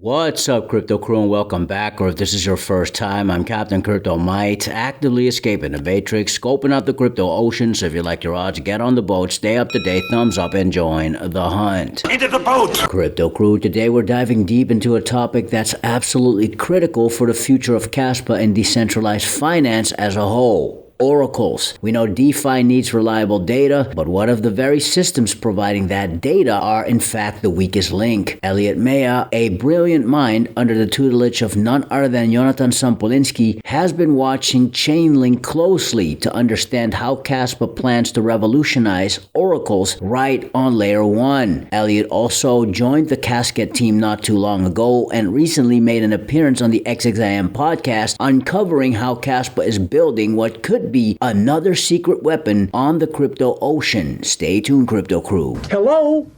What's up, Crypto Crew, and welcome back. Or if this is your first time, I'm Captain Crypto Might, actively escaping the Matrix, scoping out the crypto ocean. So if you like your odds, get on the boat, stay up to date, thumbs up, and join the hunt. Into the boat! Crypto Crew, today we're diving deep into a topic that's absolutely critical for the future of Kaspa and decentralized finance as a whole. Oracles. We know DeFi needs reliable data, but what if the very systems providing that data are in fact the weakest link? Eliott, a brilliant mind under the tutelage of none other than Jonathan Sampolinski, has been watching Chainlink closely to understand how Kaspa plans to revolutionize oracles right on layer 1. Eliott also joined the Kaskad team not too long ago and recently made an appearance on the XXIM Podcast, uncovering how Kaspa is building what could be another secret weapon on the crypto ocean. Stay tuned, Crypto Crew. Hello?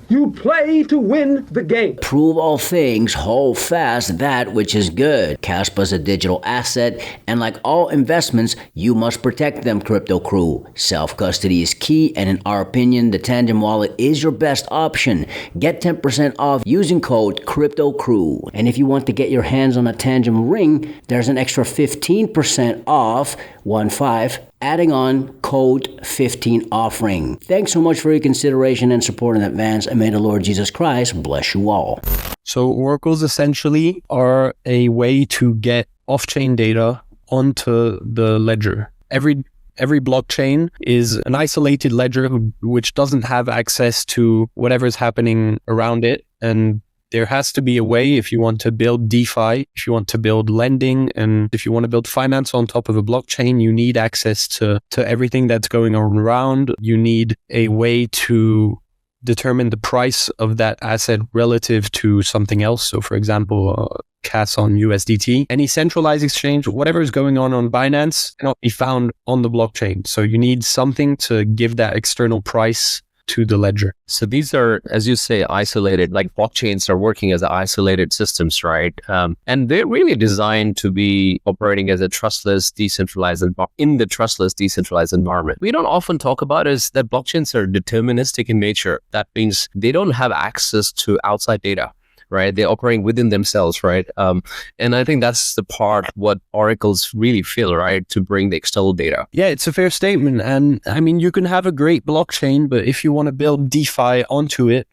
You play to win the game. Prove all things, hold fast that which is good. Kaspa is a digital asset, and like all investments, you must protect them, Crypto Crew. Self-custody is key, and in our opinion, the Tangent wallet is your best option. Get 10% off using code Crypto Crew. And if you want to get your hands on a Tangent ring, there's an extra 15% off, 15, adding on code 15 offering. Thanks so much for your consideration and support in advance, and may the Lord Jesus Christ bless you all. So oracles essentially are a way to get off-chain data onto the ledger. Every blockchain is an isolated ledger which doesn't have access to whatever is happening around it, and there has to be a way if you want to build DeFi, if you want to build lending, and if you want to build finance on top of a blockchain, you need access to everything that's going on around. You need a way to determine the price of that asset relative to something else. So for example, CAS on USDT. Any centralized exchange, whatever is going on Binance, cannot be found on the blockchain. So you need something to give that external price to the ledger. So these are, as you say, isolated, like blockchains are working as isolated systems, right? And they're really designed to be operating as a trustless, decentralized in the trustless, decentralized environment. We don't often talk about is that blockchains are deterministic in nature. That means they don't have access to outside data, right? They're operating within themselves, right? And I think that's the part what oracles really feel, right? To bring the external data. Yeah, it's a fair statement. And I mean, you can have a great blockchain, but if you want to build DeFi onto it,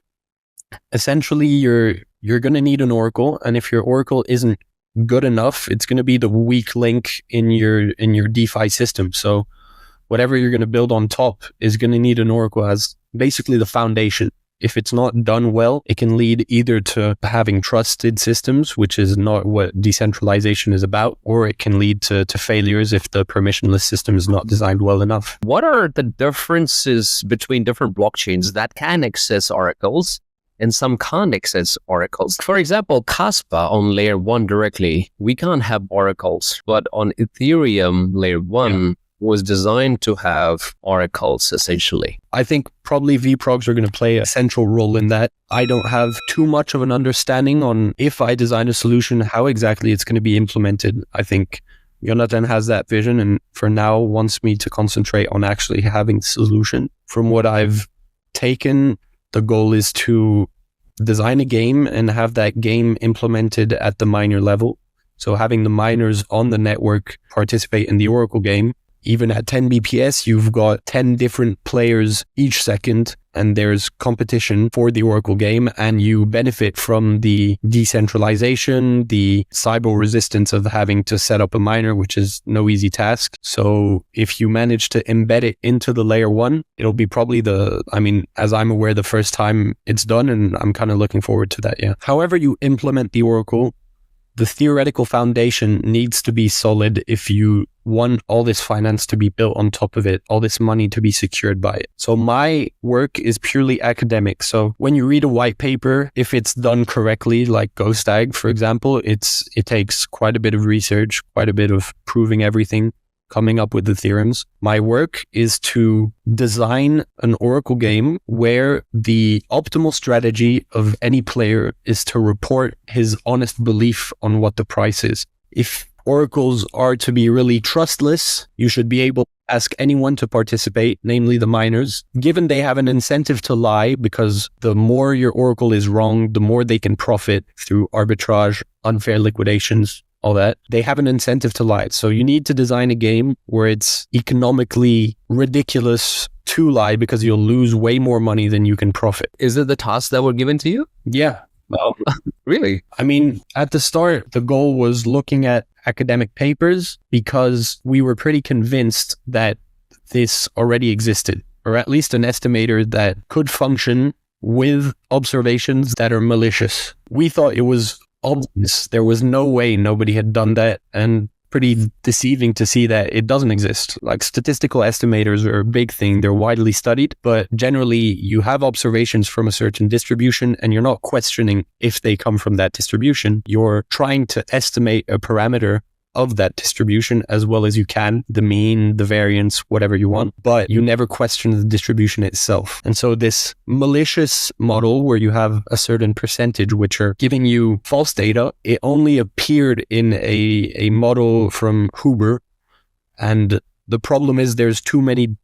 essentially you're going to need an oracle. And if your oracle isn't good enough, it's going to be the weak link in your DeFi system. So whatever you're going to build on top is going to need an oracle as basically the foundation. If it's not done well, it can lead either to having trusted systems, which is not what decentralization is about, or it can lead to failures if the permissionless system is not designed well enough. What are the differences between different blockchains that can access oracles and some can't access oracles? For example, Kaspa on layer 1 directly, we can't have oracles, but on Ethereum layer 1, was designed to have oracles, essentially. I think probably vprogs are going to play a central role in that. I don't have too much of an understanding on if I design a solution, how exactly it's going to be implemented. I think Jonathan has that vision and for now wants me to concentrate on actually having the solution. From what I've taken, the goal is to design a game and have that game implemented at the miner level. So having the miners on the network participate in the oracle game. Even at 10 BPS, you've got 10 different players each second, and there's competition for the Oracle game, and you benefit from the decentralization, the cyber resistance of having to set up a miner, which is no easy task. So if you manage to embed it into the layer 1, it'll be probably as I'm aware, the first time it's done, and I'm kind of looking forward to that, yeah. However you implement the Oracle, the theoretical foundation needs to be solid if you want all this finance to be built on top of it, all this money to be secured by it. So my work is purely academic. So when you read a white paper, if it's done correctly, like GhostDAG, for example, it takes quite a bit of research, quite a bit of proving everything, coming up with the theorems. My work is to design an Oracle game where the optimal strategy of any player is to report his honest belief on what the price is. If oracles are to be really trustless, you should be able to ask anyone to participate, namely the miners, given they have an incentive to lie, because the more your oracle is wrong, the more they can profit through arbitrage, unfair liquidations, all that. They have an incentive to lie. So you need to design a game where it's economically ridiculous to lie, because you'll lose way more money than you can profit. Is it the tasks that were given to you? Yeah. Really? I mean, at the start, the goal was looking at academic papers because we were pretty convinced that this already existed, or at least an estimator that could function with observations that are malicious. We thought it was obvious. There was no way nobody had done that, and pretty deceiving to see that it doesn't exist. Like, statistical estimators are a big thing. They're widely studied, but generally you have observations from a certain distribution and you're not questioning if they come from that distribution. You're trying to estimate a parameter of that distribution as well as you can, the mean, the variance, whatever you want, but you never question the distribution itself. And so this malicious model where you have a certain percentage which are giving you false data, it only appeared in a model from Huber. And the problem is there's too many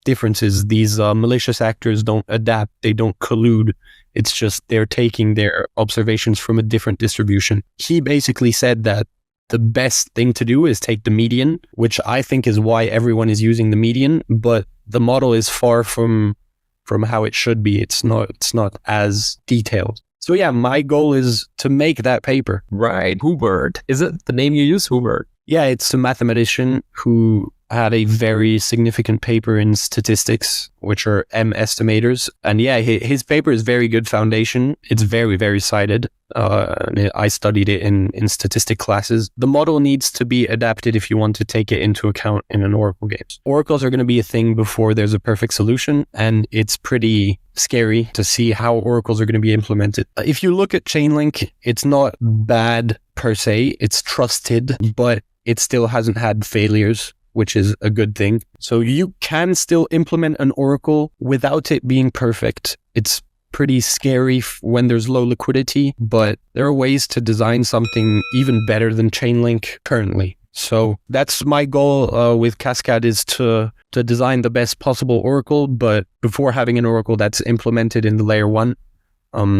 differences. These malicious actors don't adapt, they don't collude. It's just they're taking their observations from a different distribution. He basically said that the best thing to do is take the median, which I think is why everyone is using the median, but the model is far from how it should be. It's not as detailed. So yeah, my goal is to make that paper. Right. Hubert. Is it the name you use, Hubert? Yeah, it's a mathematician who had a very significant paper in statistics, which are M estimators. And yeah, his paper is very good foundation. It's very, very cited. I studied it in statistic classes. The model needs to be adapted if you want to take it into account in an Oracle game. Oracles are going to be a thing before there's a perfect solution, and it's pretty scary to see how oracles are going to be implemented. If you look at Chainlink, it's not bad per se. It's trusted, but it still hasn't had failures, which is a good thing. So you can still implement an oracle without it being perfect. It's pretty scary when there's low liquidity, but there are ways to design something even better than Chainlink currently. So that's my goal with Kaskad, is to design the best possible oracle, but before having an oracle that's implemented in the layer 1.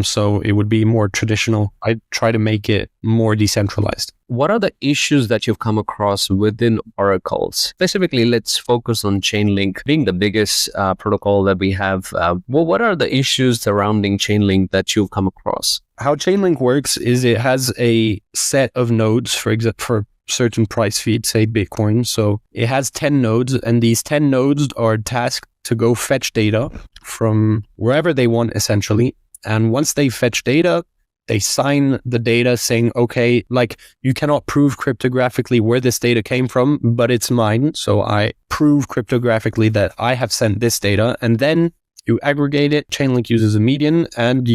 So it would be more traditional. I try to make it more decentralized. What are the issues that you've come across within oracles? Specifically, let's focus on Chainlink being the biggest protocol that we have. What are the issues surrounding Chainlink that you've come across? How Chainlink works is it has a set of nodes, for certain price feed, say Bitcoin. So it has 10 nodes, and these 10 nodes are tasked to go fetch data from wherever they want, essentially. And once they fetch data, they sign the data saying, okay, like, you cannot prove cryptographically where this data came from, but it's mine. So I prove cryptographically that I have sent this data, and then you aggregate it. Chainlink uses a median, and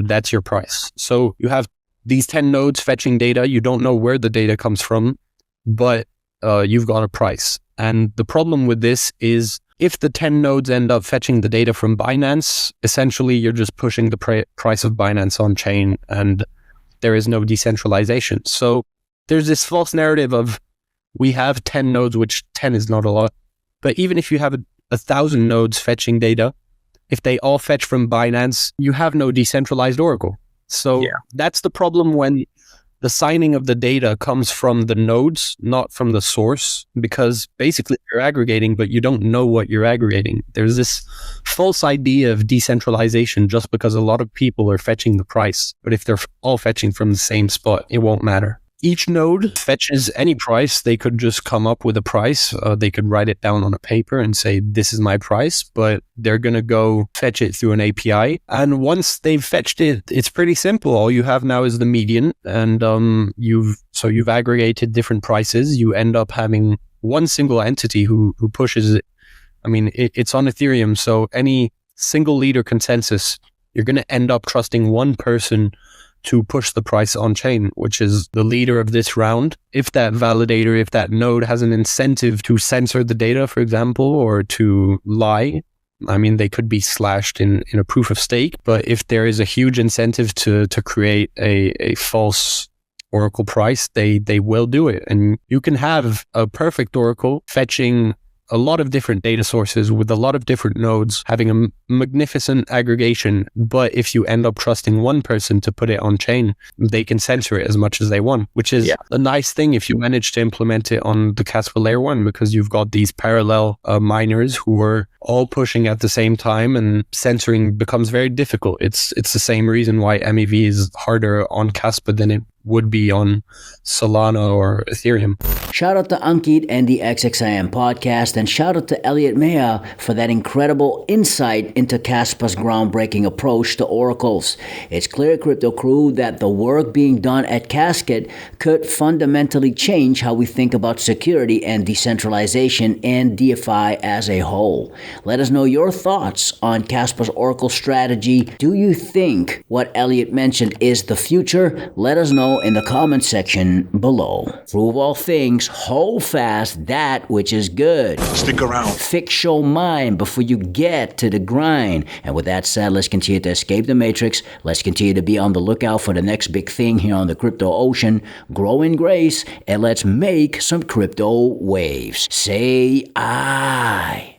that's your price. So you have these 10 nodes fetching data. You don't know where the data comes from, but you've got a price. And the problem with this is, if the 10 nodes end up fetching the data from Binance, essentially you're just pushing the price of Binance on chain, and there is no decentralization. So there's this false narrative of, we have 10 nodes, which 10 is not a lot. But even if you have 1,000 nodes fetching data, if they all fetch from Binance, you have no decentralized oracle. So that's the problem when the signing of the data comes from the nodes, not from the source, because basically you're aggregating, but you don't know what you're aggregating. There's this false idea of decentralization just because a lot of people are fetching the price. But if they're all fetching from the same spot, it won't matter. Each node fetches any price. They could just come up with a price. They could write it down on a paper and say, this is my price, but they're going to go fetch it through an API. And once they've fetched it, it's pretty simple. All you have now is the median, and you've aggregated different prices. You end up having one single entity who pushes it. I mean, it's on Ethereum. So any single leader consensus, you're going to end up trusting one person to push the price on chain, which is the leader of this round. If that validator, if that node has an incentive to censor the data, for example, or to lie, I mean, they could be slashed in a proof of stake. But if there is a huge incentive to create a false oracle price, they will do it. And you can have a perfect oracle fetching a lot of different data sources with a lot of different nodes having a magnificent aggregation. But if you end up trusting one person to put it on chain, they can censor it as much as they want, which is a nice thing if you manage to implement it on the Kaspa layer 1, because you've got these parallel miners who are all pushing at the same time, and censoring becomes very difficult. It's the same reason why MEV is harder on Kaspa than it would be on Solana or Ethereum. Shout out to Ankit and the XXIM Podcast, and shout out to Eliott Mea for that incredible insight into Kaspa's groundbreaking approach to oracles. It's clear, Crypto Crew, that the work being done at Kaskad could fundamentally change how we think about security and decentralization and DeFi as a whole. Let us know your thoughts on Kaspa's oracle strategy. Do you think what Eliott mentioned is the future? Let us know in the comment section below. Prove all things, hold fast that which is good. Stick around. Fix your mind before you get to the grind. And with that said, let's continue to escape the matrix. Let's continue to be on the lookout for the next big thing here on the crypto ocean. Grow in grace, and let's make some crypto waves. Say I.